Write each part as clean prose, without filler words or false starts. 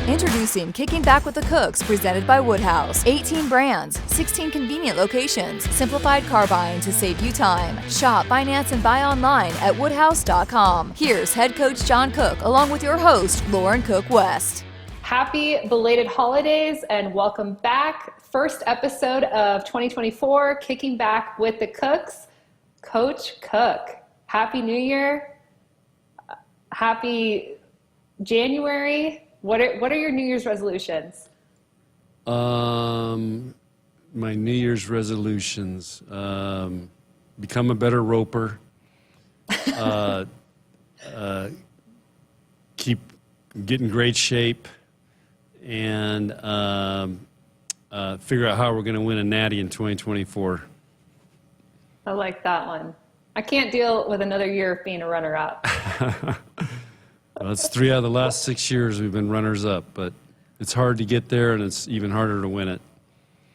Introducing Kicking Back with the Cooks, presented by Woodhouse. 18 brands, 16 convenient locations, simplified car buying to save you time. Shop, finance, and buy online at woodhouse.com. Here's head coach John Cook, along with your host, Lauren Cook West. Happy belated holidays and welcome back. First episode of 2024, Kicking Back with the Cooks. Coach Cook, Happy New Year. Happy January. What are your New Year's resolutions? My New Year's resolutions, become a better roper, keep getting great shape, and figure out how we're going to win a natty in 2024. I like that one. I can't deal with another year of being a runner-up. Well, it's 3 out of the last 6 years we've been runners-up, but it's hard to get there, and it's even harder to win it.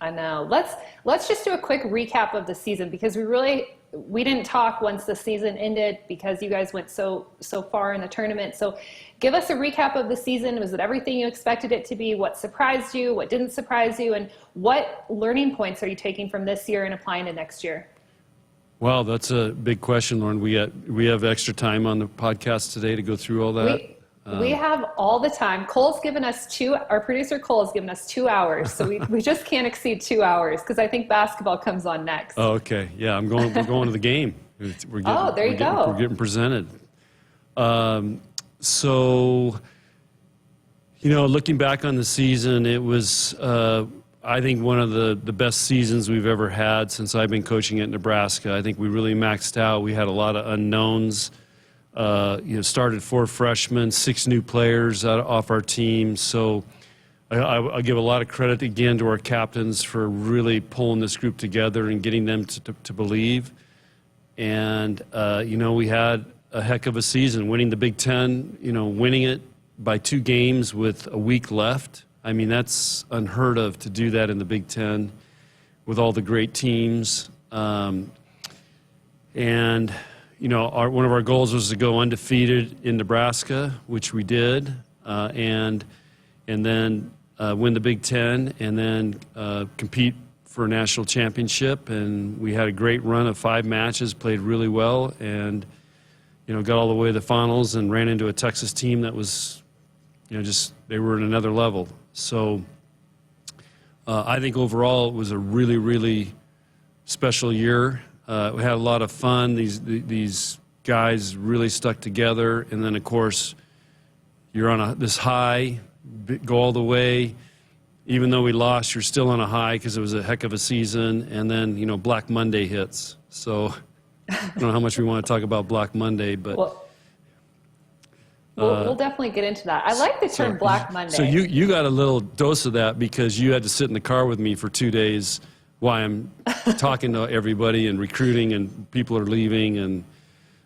I know. Let's just do a quick recap of the season, because we didn't talk once the season ended because you guys went so far in the tournament. So give us a recap of the season. Was it everything you expected it to be? What surprised you? What didn't surprise you? And what learning points are you taking from this year and applying to next year? Wow, that's a big question, Lauren. We have extra time on the podcast today to go through all that. We have all the time. Our producer Cole has given us 2 hours, so we just can't exceed 2 hours because I think basketball comes on next. Oh, okay. Yeah, we're going to the game. We're getting presented. So, looking back on the season, it was, I think, one of the best seasons we've ever had since I've been coaching at Nebraska. I think we really maxed out. We had a lot of unknowns. Started 4 freshmen, 6 new players off our team. So I'll give a lot of credit again to our captains for really pulling this group together and getting them to believe. And, we had a heck of a season, winning the Big Ten, winning it by 2 games with a week left. I mean, that's unheard of to do that in the Big Ten with all the great teams. One of our goals was to go undefeated in Nebraska, which we did, and then win the Big Ten, and then compete for a national championship. And we had a great run of 5 matches, played really well, and got all the way to the finals and ran into a Texas team that was, they were at another level. So I think overall it was a really, really special year. We had a lot of fun. These guys really stuck together. And then, of course, you're on this high, go all the way. Even though we lost, you're still on a high because it was a heck of a season. And then, Black Monday hits. So I don't know how much we want to talk about Black Monday, but... We'll definitely get into that. I like the term Black Monday. So you got a little dose of that because you had to sit in the car with me for 2 days while I'm talking to everybody and recruiting, and people are leaving, and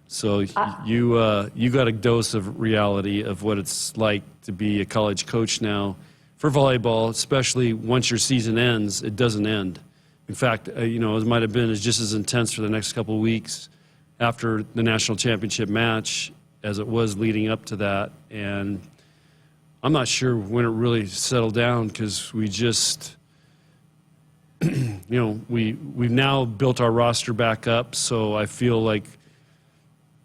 so you got a dose of reality of what it's like to be a college coach now for volleyball, especially once your season ends. It doesn't end. In fact, it might have been just as intense for the next couple of weeks after the national championship match as it was leading up to that. And I'm not sure when it really settled down because we just, we've now built our roster back up. So I feel like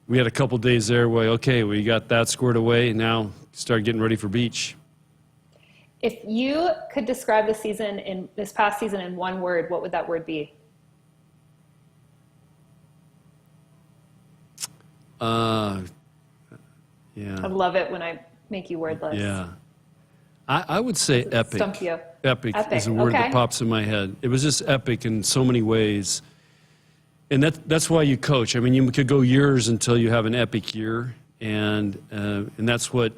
we had a couple days there where, okay, we got that squared away, and now start getting ready for beach. If you could describe this past season in one word, what would that word be? Yeah. I love it when I make you wordless. Yeah. I would say epic. Stump you. Epic is a word that pops in my head. It was just epic in so many ways. And that's why you coach. I mean, you could go years until you have an epic year. And that's what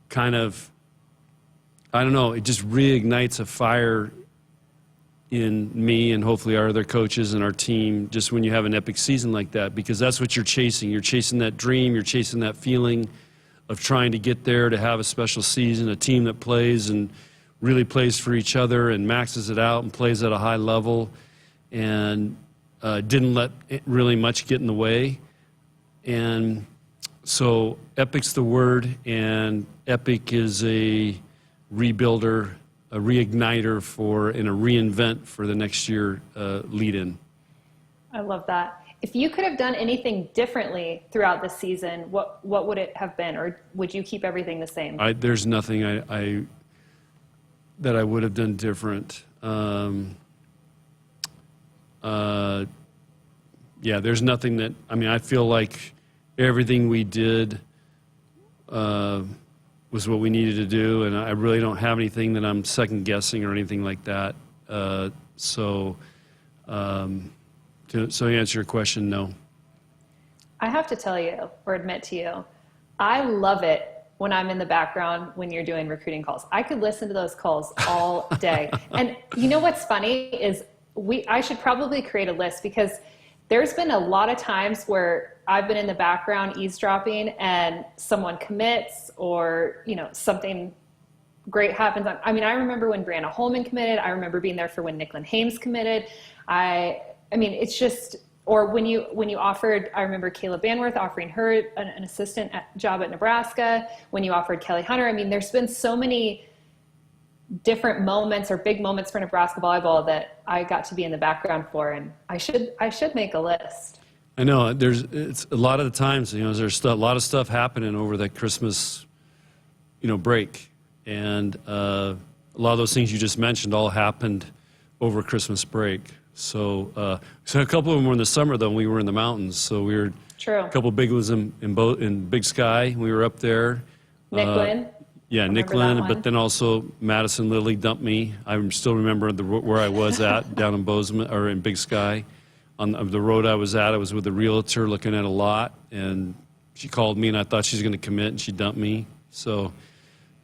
kind of, I don't know, it just reignites a fire in me and hopefully our other coaches and our team just when you have an epic season like that, because that's what you're chasing. You're chasing that dream. You're chasing that feeling of trying to get there, to have a special season, a team that plays and really plays for each other and maxes it out and plays at a high level and didn't let really much get in the way. And so epic's the word, and epic is a rebuilder, a reigniter and a reinvent for the next year lead-in. I love that. If you could have done anything differently throughout the season, what would it have been, or would you keep everything the same? There's nothing that I would have done different. There's nothing that, I feel like everything we did was what we needed to do, and I really don't have anything that I'm second guessing or anything like that. So to answer your question, no. I have to tell you, or admit to you, I love it when I'm in the background when you're doing recruiting calls. I could listen to those calls all day. And you know what's funny is I should probably create a list, because there's been a lot of times where I've been in the background eavesdropping and someone commits, or something great happens. I remember when Brianna Holman committed. I remember being there for when Nicklin Hames committed. It's just, or when you offered, I remember Kayla Banworth offering her an assistant job at Nebraska, when you offered Kelly Hunter. There's been so many different moments or big moments for Nebraska volleyball that I got to be in the background for, and I should make a list. I know it's a lot of the times, there's a lot of stuff happening over that Christmas, break, and a lot of those things you just mentioned all happened over Christmas break. So a couple of them were in the summer, though, and we were in the mountains. So we were a couple of big ones in Big Sky. We were up there. Nicklin. Yeah, Nicklin, but then also Madison Lilly dumped me. I still remember where I was at down in Bozeman, or in Big Sky. On the road I was at, I was with a realtor looking at a lot, and she called me, and I thought she was going to commit, and she dumped me. So,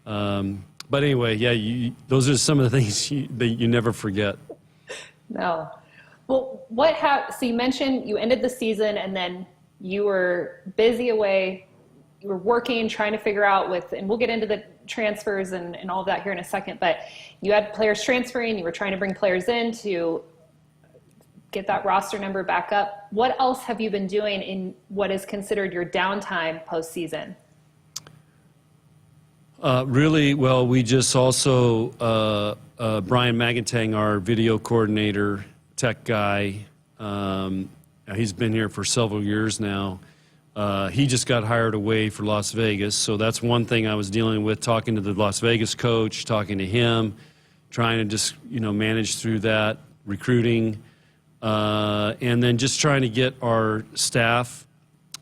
but anyway, those are some of the things that you never forget. No. Well, so you mentioned you ended the season, and then you were busy away. You were working, trying to figure out and we'll get into the transfers and all of that here in a second, but you had players transferring, you were trying to bring players in to get that roster number back up. What else have you been doing in what is considered your downtime postseason? Really, well, we just also, Brian Magantang, our video coordinator, tech guy, he's been here for several years now. He just got hired away for Las Vegas, so that's one thing I was dealing with, talking to the Las Vegas coach, talking to him, trying to just, manage through that, recruiting, and then just trying to get our staff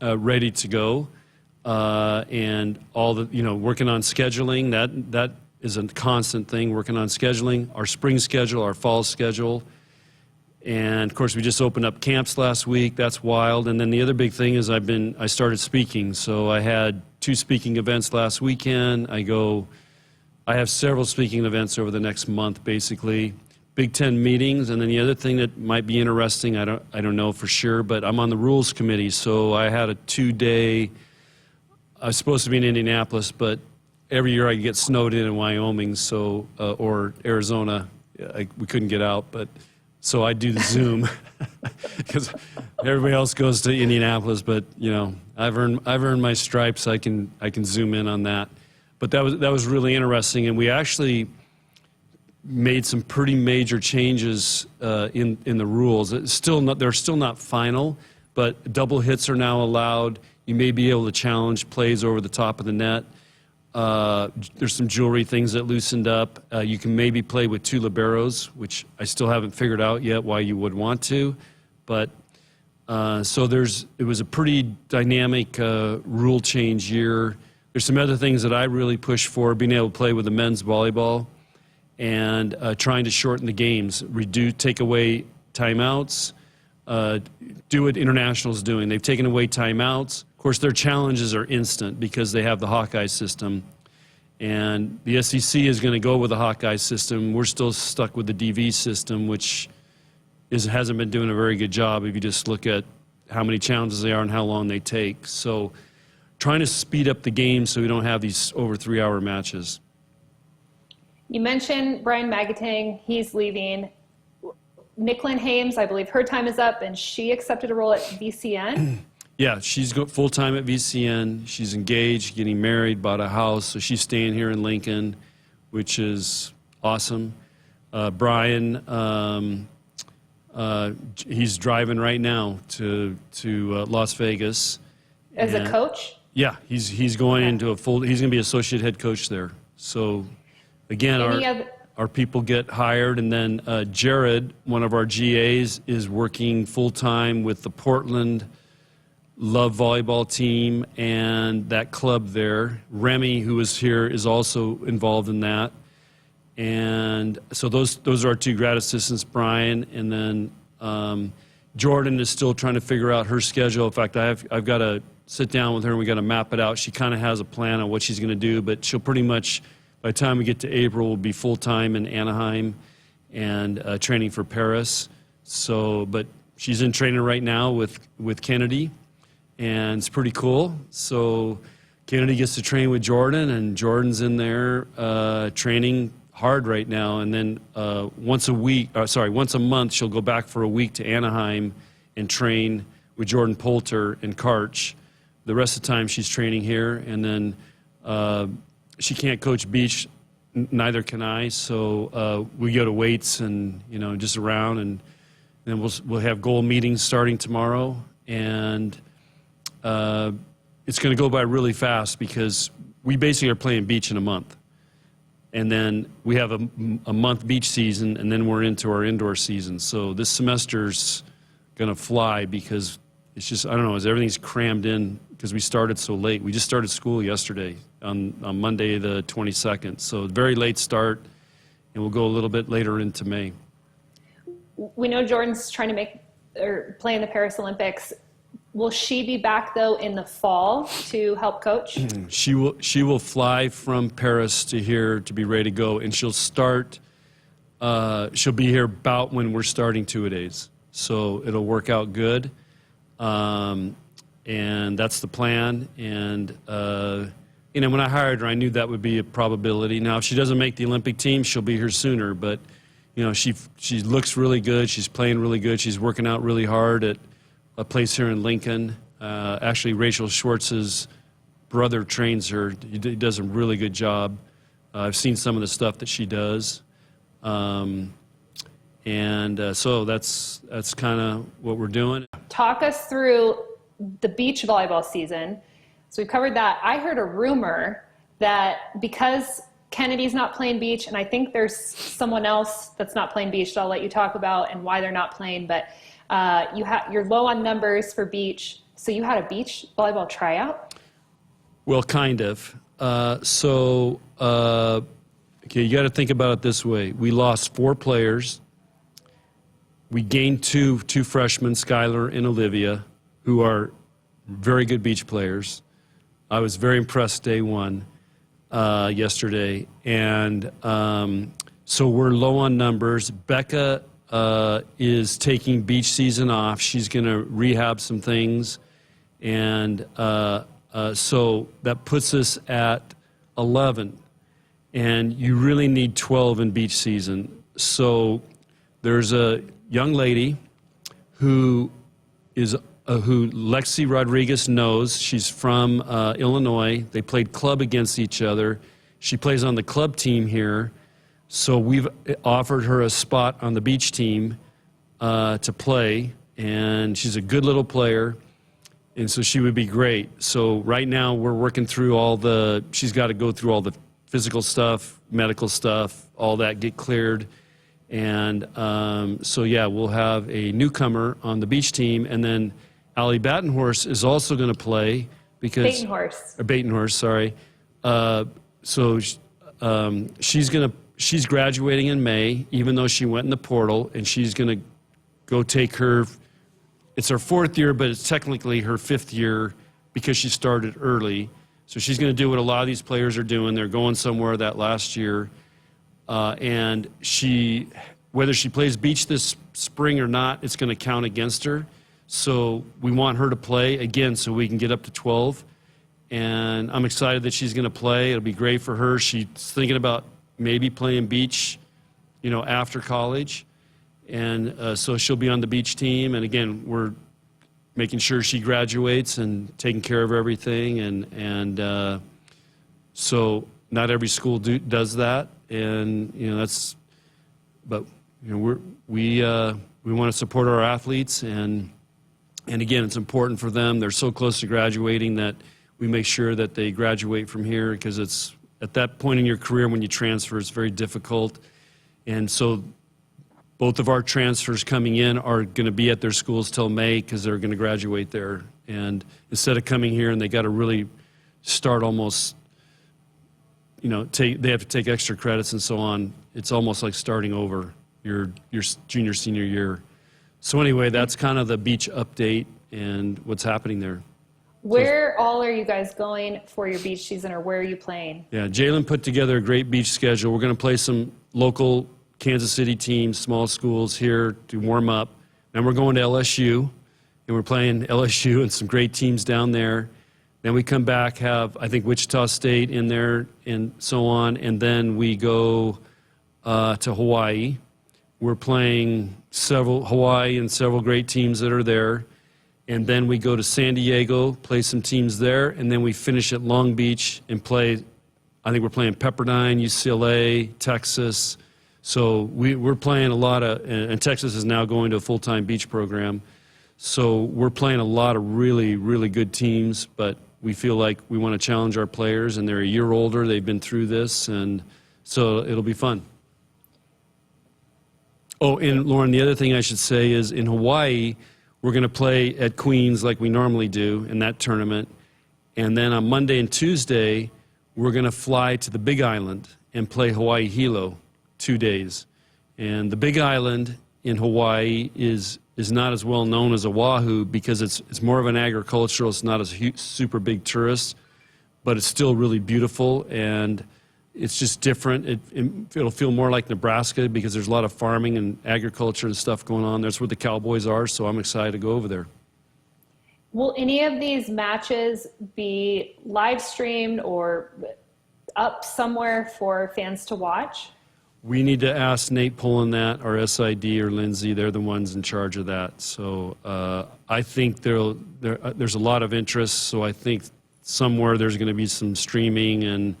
ready to go. And all the, working on scheduling, that is a constant thing, working on scheduling, our spring schedule, our fall schedule. And of course, we just opened up camps last week. That's wild. And then the other big thing is I started speaking. So I had 2 speaking events last weekend. I have several speaking events over the next month, basically. Big Ten meetings. And then the other thing that might be interesting, I don't know for sure, but I'm on the rules committee. So I had a 2-day, I was supposed to be in Indianapolis, but every year I get snowed in Wyoming, so or Arizona. We couldn't get out, but so I do the Zoom because everybody else goes to Indianapolis. But I've earned my stripes. I can zoom in on that. But that was really interesting, and we actually made some pretty major changes in the rules. They're still not final, but double hits are now allowed. You may be able to challenge plays over the top of the net. There's some jewelry things that loosened up. You can maybe play with 2 liberos, which I still haven't figured out yet why you would want to. But so it was a pretty dynamic rule change year. There's some other things that I really push for, being able to play with the men's volleyball and trying to shorten the games, take away timeouts, do what International's doing. They've taken away timeouts. Of course, their challenges are instant because they have the Hawkeye system. And the SEC is going to go with the Hawkeye system. We're still stuck with the DV system, which hasn't been doing a very good job if you just look at how many challenges they are and how long they take. So trying to speed up the game so we don't have these over 3-hour matches. You mentioned Brian Magantang. He's leaving. Nicklin Hames, I believe her time is up, and she accepted a role at VCN. Yeah, she's full-time at VCN. She's engaged, getting married, bought a house, so she's staying here in Lincoln. which is awesome. Brian, he's driving right now to Las Vegas. As a coach? Yeah, he's going into he's going to be associate head coach there. So, again, our people get hired, and then Jared, one of our GAs, is working full-time with the Portland Love volleyball team and that club there. Remy, who is here, is also involved in that. And so those are our two grad assistants, Brian, and then Jordan is still trying to figure out her schedule. In fact, I've got to sit down with her and we got to map it out. She kind of has a plan on what she's going to do, but she'll pretty much, by the time we get to April, will be full-time in Anaheim and training for Paris. So, but she's in training right now with Kennedy, and it's pretty cool. So Kennedy gets to train with Jordan, and Jordan's in there training hard right now. And then once a month, she'll go back for a week to Anaheim and train with Jordan Poulter and Karch. The rest of the time she's training here, and then she can't coach beach, neither can I. So we go to weights and just around, and then we'll have goal meetings starting tomorrow, and it's going to go by really fast because we basically are playing beach in a month. And then we have a month beach season, and then we're into our indoor season. So this semester's going to fly because it's just, I don't know, everything's crammed in because we started so late. We just started school yesterday on Monday the 22nd. So very late start, and we'll go a little bit later into May. We know Jordan's trying to play in the Paris Olympics. Will she be back, though, in the fall to help coach? She will fly from Paris to here to be ready to go, and she'll start. She'll be here about when we're starting two-a-days, so it'll work out good, and that's the plan. And when I hired her, I knew that would be a probability. Now, if she doesn't make the Olympic team, she'll be here sooner. But she looks really good. She's playing really good. She's working out really hard at a place here in Lincoln. Actually, Rachel Schwartz's brother trains her. He does a really good job. I've seen some of the stuff that she does. So that's kind of what we're doing. Talk us through the beach volleyball season. So we've covered that. I heard a rumor that because Kennedy's not playing beach, and I think there's someone else that's not playing beach that I'll let you talk about and why they're not playing, but you're low on numbers for beach, so you had a beach volleyball tryout? Well, kind of. Okay, you got to think about it this way. We lost 4 players. We gained two freshmen, Skylar and Olivia, who are very good beach players. I was very impressed day one yesterday. And so we're low on numbers. Becca is taking beach season off. She's going to rehab some things. And so that puts us at 11. And you really need 12 in beach season. So there's a young lady who Lexi Rodriguez knows. She's from Illinois. They played club against each other. She plays on the club team here. So we've offered her a spot on the beach team to play, and she's a good little player, and so she would be great. So right now we're working through she's got to go through all the physical stuff, medical stuff, all that, get cleared. And so, yeah, we'll have a newcomer on the beach team, and then Allie Battenhorst is also going to play because Batenhorst, sorry. So she's graduating in May, even though she went in the portal, and she's going to go take her. It's her 4th year, but it's technically her 5th year because she started early. So she's going to do what a lot of these players are doing. They're going somewhere that last year. And whether she plays beach this spring or not, it's going to count against her. So we want her to play again so we can get up to 12. And I'm excited that she's going to play. It'll be great for her. She's thinking about maybe playing beach, after college. And so she'll be on the beach team. And again, we're making sure she graduates and taking care of everything. And so not every school does that, and but we want to support our athletes, and again, it's important for them. They're so close to graduating that we make sure that they graduate from here, because it's at that point in your career when you transfer, it's very difficult. And so both of our transfers coming in are going to be at their schools till May, because they're going to graduate there. And instead of coming here and they got to really start almost, they have to take extra credits and so on, it's almost like starting over your junior, senior year. So anyway, that's kind of the beach update and what's happening there. Where all are you guys going for your beach season, or where are you playing? Yeah, Jalen put together a great beach schedule. We're going to play some local Kansas City teams, small schools here to warm up. And we're going to LSU, and we're playing LSU and some great teams down there. Then we come back, have, I think, Wichita State in there and so on. And then we go to Hawaii. We're playing Hawaii and several great teams that are there. And then we go to San Diego, play some teams there. And then we finish at Long Beach and play, I think we're playing Pepperdine, UCLA, Texas. So we're playing a lot of, and Texas is now going to a full-time beach program. So we're playing a lot of really, really good teams, but we feel like we want to challenge our players, and they're a year older. They've been through this, and so it'll be fun. Oh, and Lauren, the other thing I should say is in Hawaii, we're going to play at Queens like we normally do in that tournament. And then on Monday and Tuesday, we're going to fly to the Big Island and play Hawaii Hilo 2 days. And the Big Island in Hawaii is not as well known as Oahu, because it's more of an agricultural, it's not as super big tourist, but it's still really beautiful, and it's just different. It'll feel more like Nebraska, because there's a lot of farming and agriculture and stuff going on. That's where the Cowboys are, so I'm excited to go over there. Will any of these matches be live streamed or up somewhere for fans to watch? We need to ask Nate Pullen that, or SID, or Lindsay. They're the ones in charge of that. So I think there's a lot of interest, so I think somewhere there's going to be some streaming and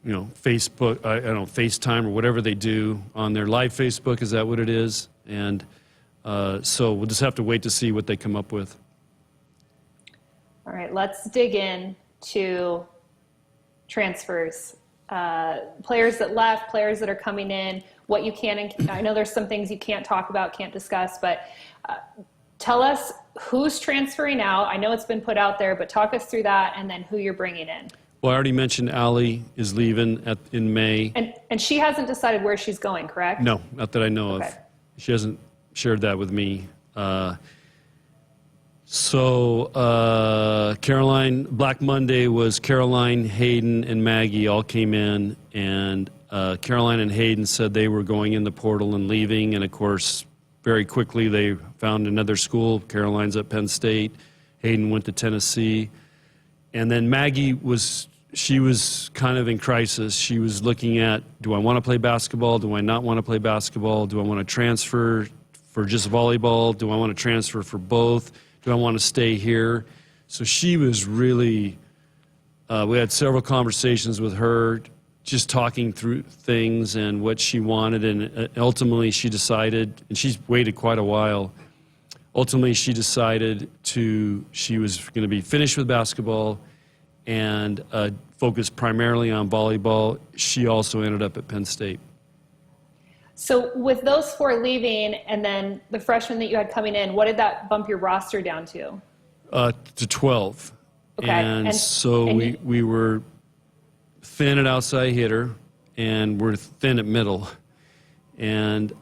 Facebook, I don't know, FaceTime or whatever they do on their live Facebook. Is that what it is? And so we'll just have to wait to see what they come up with. All right, let's dig in to transfers. Players that left, players that are coming in, what you can and I know there's some things you can't talk about, can't discuss, but tell us who's transferring out. I know it's been put out there, but talk us through that, and then who you're bringing in. Well, I already mentioned Allie is leaving in May. And she hasn't decided where she's going, correct? No, not that I know Okay. of. She hasn't shared that with me. So Caroline, Black Monday was Caroline, Hayden, and Maggie all came in, and Caroline and Hayden said they were going in the portal and leaving, and of course, very quickly they found another school. Caroline's at Penn State. Hayden went to Tennessee. And then Maggie was kind of in crisis. She was looking at, do I want to play basketball? Do I not want to play basketball? Do I want to transfer for just volleyball? Do I want to transfer for both? Do I want to stay here? So she was really, we had several conversations with her, just talking through things and what she wanted, and ultimately she decided, and she's waited quite a while, ultimately she decided she was going to be finished with basketball and focus primarily on volleyball. She also ended up at Penn State. So with those four leaving and then the freshmen that you had coming in, what did that bump your roster down to? To 12. Okay. And so we were thin at outside hitter, and we're thin at middle. And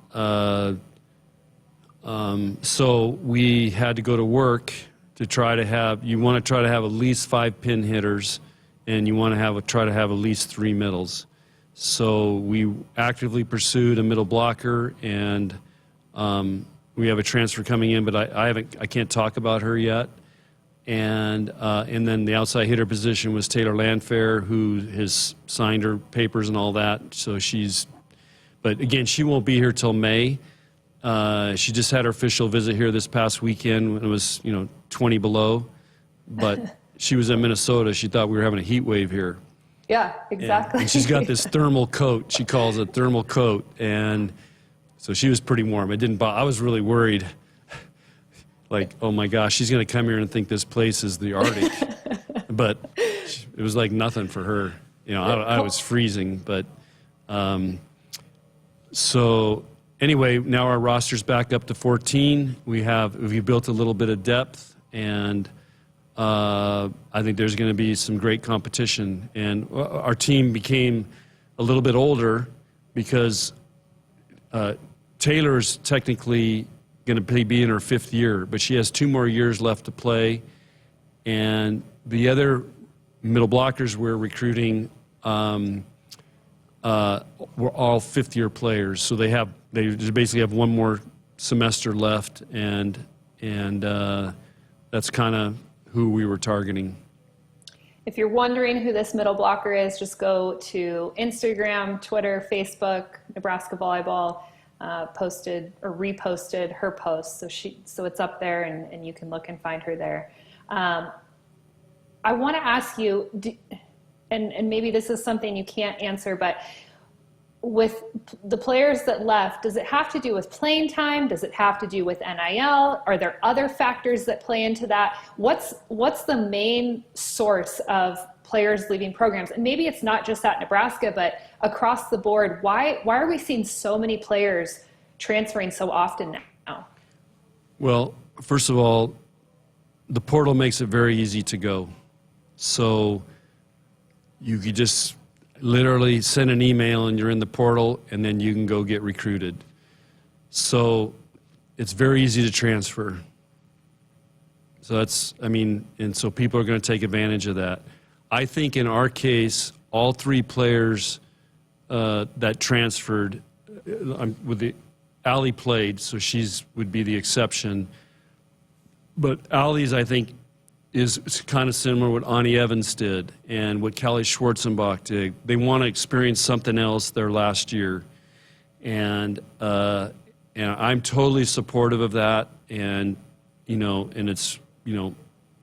so we had to go to work to try to have, you want to try to have at least 5 pin hitters, and you want to try to have at least 3 middles. So we actively pursued a middle blocker, and we have a transfer coming in, but I can't talk about her yet. And then the outside hitter position was Taylor Landfair, who has signed her papers and all that. So but again, she won't be here till May. She just had her official visit here this past weekend when it was 20 below, but she was in Minnesota. She thought we were having a heat wave here. Yeah, exactly. And she's got this thermal coat. She calls it thermal coat. And so she was pretty warm. It didn't bother. I was really worried. Like, oh my gosh, she's going to come here and think this place is the Arctic. But it was like nothing for her. You know, I was freezing. But so anyway, now our roster's back up to 14. We built a little bit of depth, and I think there's going to be some great competition. And our team became a little bit older because Taylor's technically going to be in her 5th year, but she has 2 more years left to play. And the other middle blockers we're recruiting were all 5th-year players, so they basically have 1 more semester left, and that's kind of who we were targeting. If you're wondering who this middle blocker is, just go to Instagram, Twitter, Facebook. Nebraska Volleyball posted or reposted her post, so it's up there, and you can look and find her there. I want to ask you, and maybe this is something you can't answer, but with the players that left, does it have to do with playing time? Does it have to do with NIL? Are there other factors that play into that? What's the main source of players leaving programs? And maybe it's not just at Nebraska, but across the board. Why are we seeing so many players transferring so often now? Well, first of all, the portal makes it very easy to go. So you could just literally send an email and you're in the portal, and then you can go get recruited. So it's very easy to transfer. So and so people are going to take advantage of that. I think in our case, all 3 players that transferred, Allie played, so would be the exception. But Allie's, I think, is kind of similar to what Ani Evans did and what Kelly Schwarzenbach did. They want to experience something else their last year. And I'm totally supportive of that. And, it's,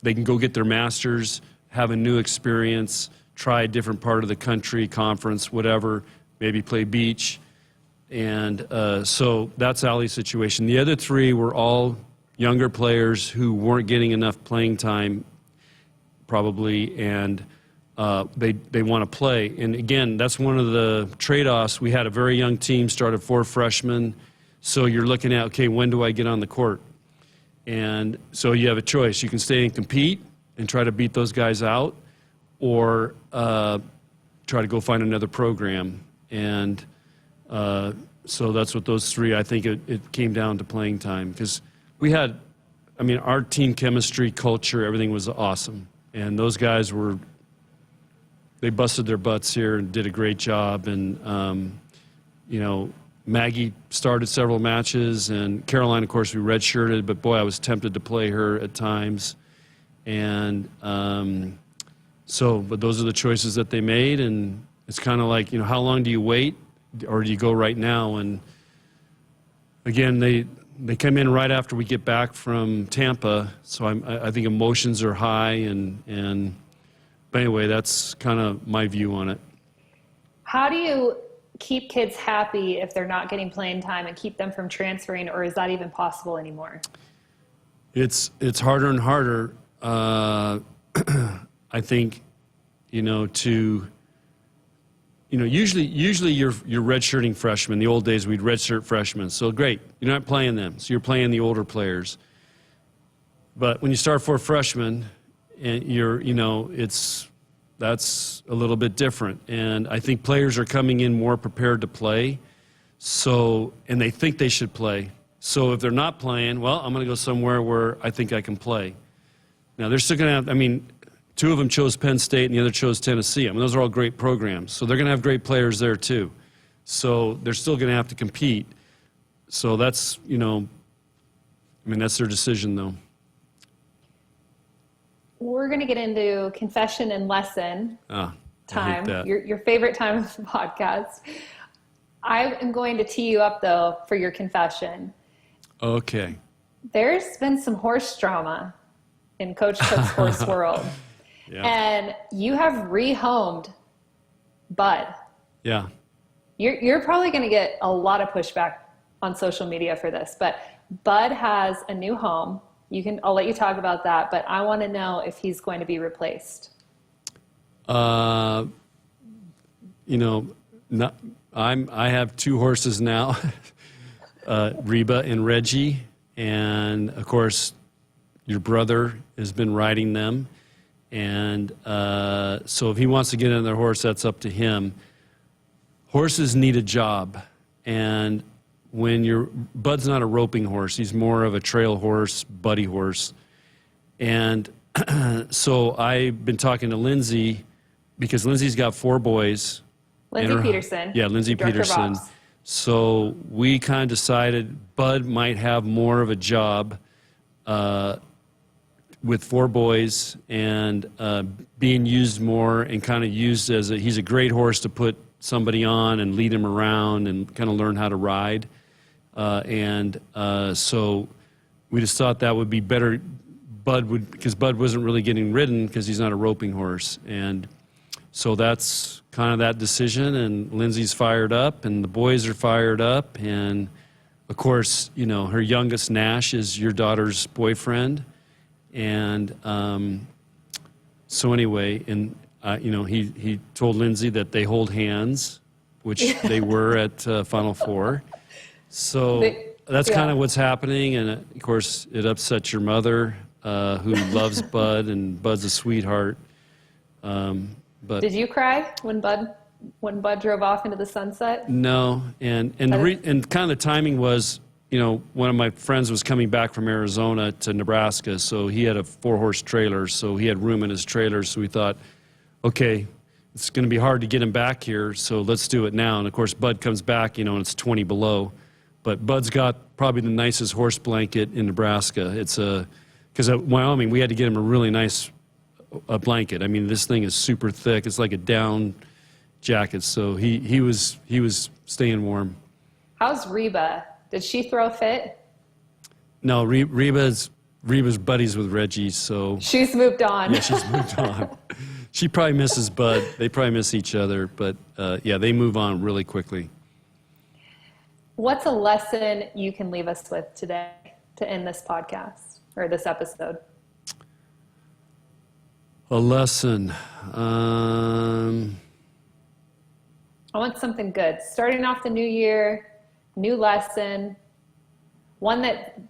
they can go get their master's, have a new experience, try a different part of the country, conference, whatever, maybe play beach. And so that's Allie's situation. The other 3 were all younger players who weren't getting enough playing time, probably, and they want to play. And again, that's one of the trade-offs. We had a very young team, started 4 freshmen, so you're looking at, okay, when do I get on the court? And so you have a choice. You can stay and compete and try to beat those guys out, or try to go find another program. And so that's what those 3, I think it came down to playing time, because we had, our team chemistry, culture, everything was awesome. And those guys they busted their butts here and did a great job. And, Maggie started several matches, and Caroline, of course, we redshirted, but boy, I was tempted to play her at times. And but those are the choices that they made. And it's kind of like, how long do you wait, or do you go right now? And again, they come in right after we get back from Tampa, so I think emotions are high, but anyway, that's kind of my view on it. How do you keep kids happy if they're not getting playing time and keep them from transferring, or is that even possible anymore? It's harder and harder. I think, usually you're redshirting freshmen. The old days we'd redshirt freshmen. So great, you're not playing them. So you're playing the older players. But when you start 4 freshmen, and that's a little bit different. And I think players are coming in more prepared to play. And they think they should play. So if they're not playing, well, I'm going to go somewhere where I think I can play. Now they're still going to have, 2 of them chose Penn State and the other chose Tennessee. Those are all great programs. So they're going to have great players there too. So they're still going to have to compete. So that's, that's their decision though. We're going to get into confession and lesson time, your favorite time of the podcast. I am going to tee you up though for your confession. Okay. There's been some horse drama in Coach Cook's horse world. Yeah. And you have rehomed Bud. Yeah. You're probably going to get a lot of pushback on social media for this, but Bud has a new home. I'll let you talk about that, but I want to know if he's going to be replaced. I have 2 horses now, Reba and Reggie, and of course, your brother has been riding them, and so if he wants to get in their horse, that's up to him. Horses need a job, and Bud's not a roping horse. He's more of a trail horse, buddy horse. And so I've been talking to Lindsay because Lindsay's got 4 boys. Lindsay Peterson. Yeah, Lindsay Peterson. So we kind of decided Bud might have more of a job with 4 boys and being used more and kind of used he's a great horse to put somebody on and lead him around and kind of learn how to ride. So we just thought that would be better. Because Bud wasn't really getting ridden because he's not a roping horse. And so that's kind of that decision. And Lindsay's fired up and the boys are fired up. And of course, her youngest Nash is your daughter's boyfriend. And so anyway, and he told Lindsay that they hold hands, which they were at Final Four. So that's kind of what's happening, and of course it upsets your mother, who loves Bud, and Bud's a sweetheart. But did you cry when Bud drove off into the sunset? No, and kind of the timing was, one of my friends was coming back from Arizona to Nebraska, so he had a 4-horse trailer, so he had room in his trailer. So we thought, okay, it's going to be hard to get him back here, so let's do it now. And of course, Bud comes back, and it's 20 below. But Bud's got probably the nicest horse blanket in Nebraska. It's because at Wyoming, we had to get him a really nice blanket. I mean, this thing is super thick. It's like a down jacket. So he was staying warm. How's Reba? Did she throw a fit? No, Reba's buddies with Reggie, so she's moved on. Yeah, she's moved on. She probably misses Bud. They probably miss each other, but yeah, they move on really quickly. What's a lesson you can leave us with today to end this podcast or this episode? A lesson. I want something good. Starting off the new year, new lesson, one that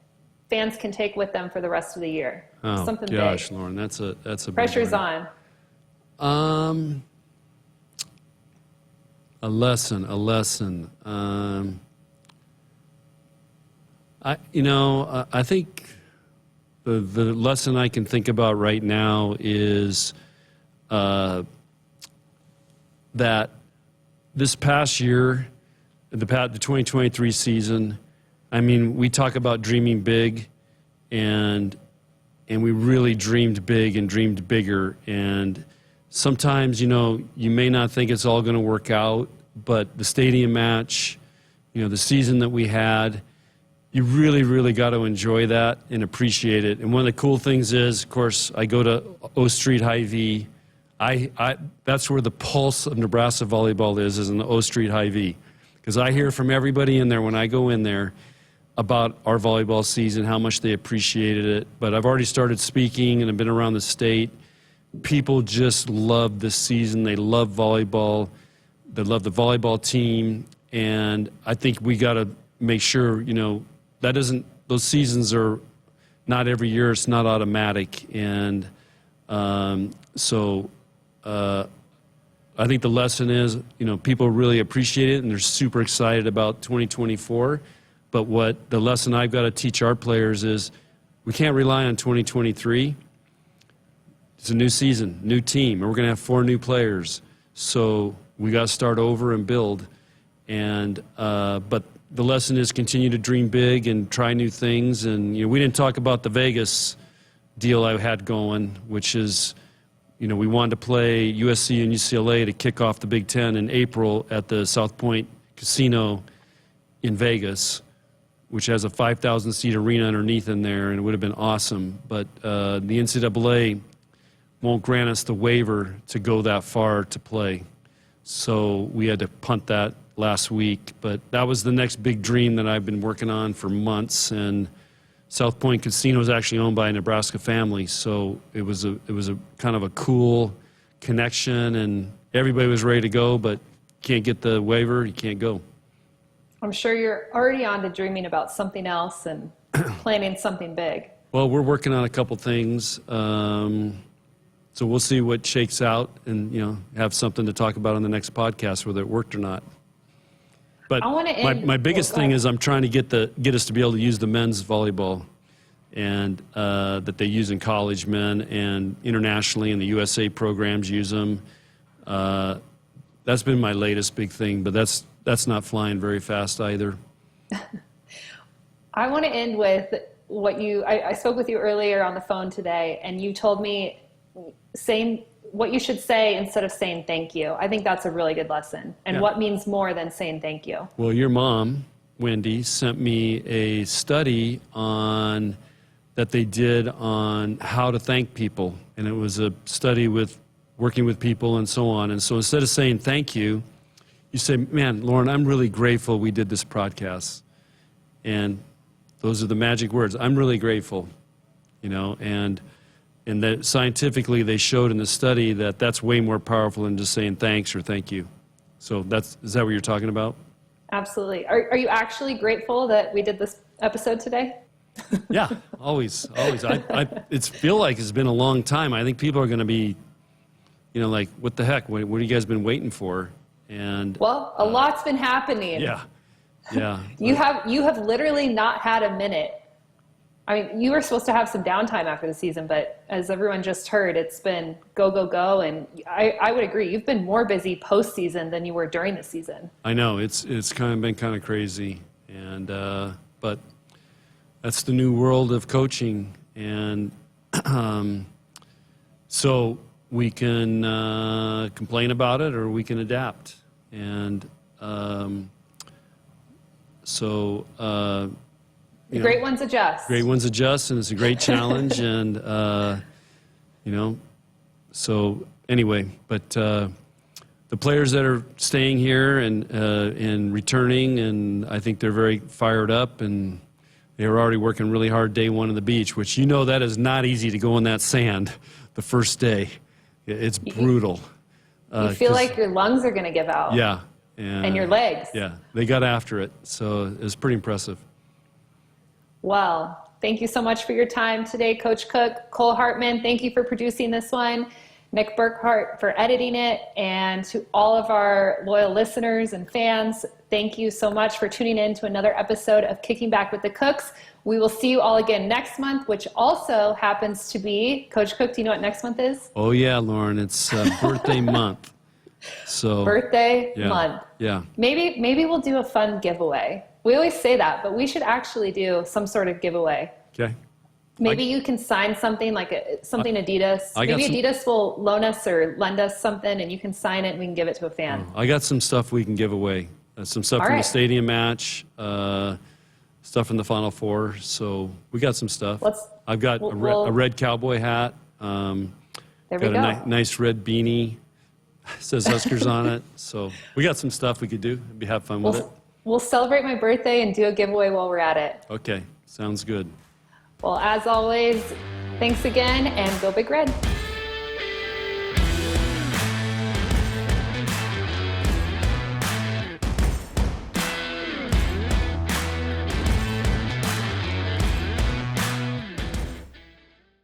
fans can take with them for the rest of the year. Oh, something gosh, big. Lauren, that's a Pressure's big one. on. A lesson. I think the lesson I can think about right now is that this past year, the 2023 season, I mean, we talk about dreaming big, and we really dreamed big and dreamed bigger. And sometimes, you may not think it's all going to work out, but the stadium match, the season that we had, you really, really got to enjoy that and appreciate it. And one of the cool things is, of course, I go to O Street Hy-Vee. That's where the pulse of Nebraska volleyball is in the O Street Hy-Vee. Because I hear from everybody in there when I go in there about our volleyball season, how much they appreciated it. But I've already started speaking and I've been around the state. People just love this season. They love volleyball. They love the volleyball team. And I think we got to make sure, those seasons are not every year. It's not automatic. And so I think the lesson is, people really appreciate it and they're super excited about 2024. But what the lesson I've got to teach our players is we can't rely on 2023. It's a new season, new team, and we're going to have 4 new players. So we got to start over and build. And but the lesson is continue to dream big and try new things. And we didn't talk about the Vegas deal I had going, which is, we wanted to play USC and UCLA to kick off the Big Ten in April at the South Point Casino in Vegas, which has a 5,000-seat arena underneath in there, and it would have been awesome. But the NCAA won't grant us the waiver to go that far to play. So we had to punt that last week. But that was the next big dream that I've been working on for months. And South Point Casino is actually owned by a Nebraska family. So it was a kind of a cool connection, and everybody was ready to go, but can't get the waiver, you can't go. I'm sure you're already on to dreaming about something else and planning something big. Well, we're working on a couple things. So we'll see what shakes out, and have something to talk about on the next podcast, whether it worked or not. But I want to end. My biggest thing is I'm trying to get us to be able to use the men's volleyball, and that they use in college men and internationally, and the USA programs use them. That's been my latest big thing, but that's not flying very fast either. I want to end with what I spoke with you earlier on the phone today, and you told me saying what you should say instead of saying thank you. I think that's a really good lesson. And what means more than saying thank you? Well, your mom, Wendy, sent me a study that they did on how to thank people. And it was a study with working with people and so on. And so instead of saying thank you, you say, man, Lauren, I'm really grateful we did this podcast. And those are the magic words. I'm really grateful, and that scientifically they showed in the study that that's way more powerful than just saying thanks or thank you. So is that what you're talking about? Absolutely. Are you actually grateful that we did this episode today? Yeah, always. It's feel like it's been a long time. I think people are going to be, like, what the heck? What have you guys been waiting for? And well, a lot's been happening. Yeah. You have literally not had a minute. I mean, you were supposed to have some downtime after the season, but as everyone just heard, it's been go, go, go. And I would agree. You've been more busy postseason than you were during the season. I know. It's been kind of crazy. And, but that's the new world of coaching. And so we can complain about it or we can adapt. And the great ones adjust. Great ones adjust, and it's a great challenge. And, so anyway, but the players that are staying here and returning, and I think they're very fired up, and they were already working really hard day one on the beach, which that is not easy to go in that sand the first day. It's brutal. You feel like your lungs are going to give out. Yeah. And your legs. Yeah, they got after it, so it was pretty impressive. Well, thank you so much for your time today, Coach Cook. Cole Hartman, thank you for producing this one. Nick Burkhart for editing it. And to all of our loyal listeners and fans, thank you so much for tuning in to another episode of Kicking Back with the Cooks. We will see you all again next month, which also happens to be, Coach Cook, do you know what next month is? Oh, yeah, Lauren, it's birthday month. So birthday month. Yeah. Maybe we'll do a fun giveaway. We always say that, but we should actually do some sort of giveaway. Okay. Maybe you can sign something like something Adidas. Maybe Adidas will loan us or lend us something, and you can sign it and we can give it to a fan. I got some stuff we can give away. Some stuff from the stadium match, stuff from the Final Four. So we got some stuff. I've got a red cowboy hat. There we got go. a nice red beanie. It says Huskers on it. So we got some stuff we could do. Have fun with it. We'll celebrate my birthday and do a giveaway while we're at it. Okay, sounds good. Well, as always, thanks again, and go Big Red.